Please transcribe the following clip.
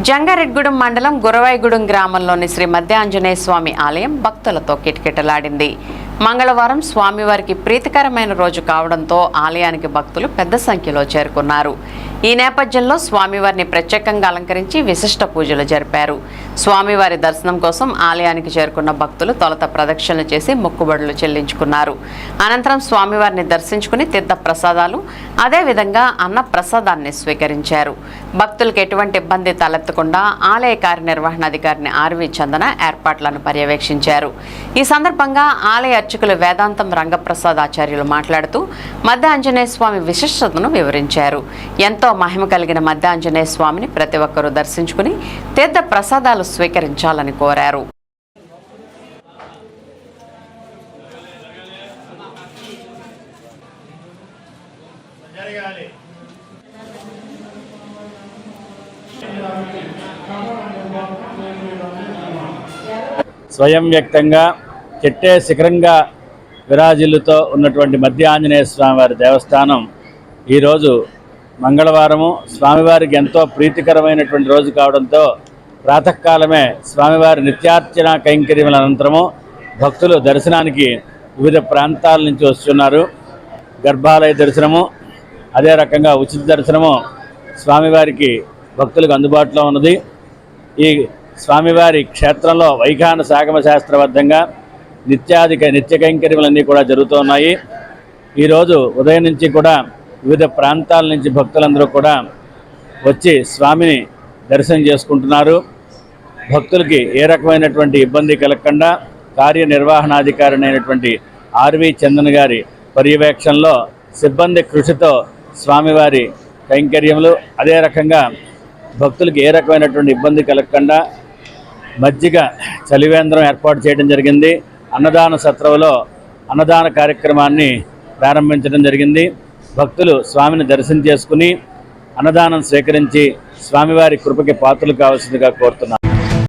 జంగారెడ్గూడెం మండలం గురవాయిగూడెం గ్రామంలోని శ్రీ మధ్య ఆంజనేయ స్వామి ఆలయం భక్తులతో కిటకిటలాడింది. మంగళవారం స్వామివారికి ప్రీతికరమైన రోజు కావడంతో ఆలయానికి భక్తులు పెద్ద సంఖ్యలో చేరుకున్నారు. ఈ నేపథ్యంలో స్వామివారిని ప్రత్యేకంగా అలంకరించి విశిష్ట పూజలు జరిపారు. స్వామివారి దర్శనం కోసం ఆలయానికి చేరుకున్న భక్తులు తొలుత ప్రదక్షిణలు చేసి మొక్కుబడులు చెల్లించుకున్నారు. అనంతరం స్వామివారిని దర్శించుకుని తీర్థ ప్రసాదాలు అదేవిధంగా అన్న ప్రసాదాన్ని స్వీకరించారు. భక్తులకు ఎటువంటి ఇబ్బంది తలెత్తకుండా ఆలయ కార్యనిర్వహణాధికారిని ఆర్వి చందన ఏర్పాట్లను పర్యవేక్షించారు. ఈ సందర్భంగా ఆలయ అర్చకులు వేదాంతం రంగప్రసాద్ ఆచార్యులు మాట్లాడుతూ మధ్య ఆంజనేయ స్వామి విశిష్టతను వివరించారు. ఎంతో మహిమ కలిగిన మధ్య ఆంజనేయ స్వామిని ప్రతి ఒక్కరూ దర్శించుకుని తీర్థ ప్రసాదాలు స్వీకరించాలని కోరారు. స్వయం వ్యక్తంగా చెట్టే శిఖరంగా విరాజిల్లుతో ఉన్నటువంటి మధ్య ఆంజనేయ స్వామివారి దేవస్థానం ఈరోజు మంగళవారము స్వామివారికి ఎంతో ప్రీతికరమైనటువంటి రోజు కావడంతో ప్రాతకాలమే స్వామివారి నిత్యార్చన కైంకర్యముల అనంతరము భక్తులు దర్శనానికి వివిధ ప్రాంతాల నుంచి వస్తున్నారు. గర్భాలయ దర్శనము అదే రకంగా ఉచిత దర్శనము స్వామివారికి భక్తులకు అందుబాటులో ఉన్నది. ఈ స్వామివారి క్షేత్రంలో వైఖాన సాగమ శాస్త్రబద్ధంగా నిత్య కైంకర్యములన్నీ కూడా జరుగుతున్నాయి. ఈరోజు ఉదయం నుంచి కూడా వివిధ ప్రాంతాల నుంచి భక్తులందరూ కూడా వచ్చి స్వామిని దర్శనం చేసుకుంటున్నారు. భక్తులకి ఏ రకమైనటువంటి ఇబ్బంది కలగకుండా కార్యనిర్వహణాధికారి అయినటువంటి ఆర్వి చందన్ గారి పర్యవేక్షణలో సిబ్బంది కృషితో స్వామివారి కైంకర్యములు అదే రకంగా భక్తులకు ఏ రకమైనటువంటి ఇబ్బంది కలగకుండా మజ్జిగ చలివేంద్రం ఏర్పాటు చేయడం జరిగింది. అన్నదాన సత్రంలో అన్నదాన కార్యక్రమాన్ని ప్రారంభించడం జరిగింది. భక్తులు స్వామిని దర్శనం చేసుకుని అన్నదానం స్వీకరించి స్వామివారి కృపకి పాత్రలు కావాల్సిందిగా కోరుతున్నారు.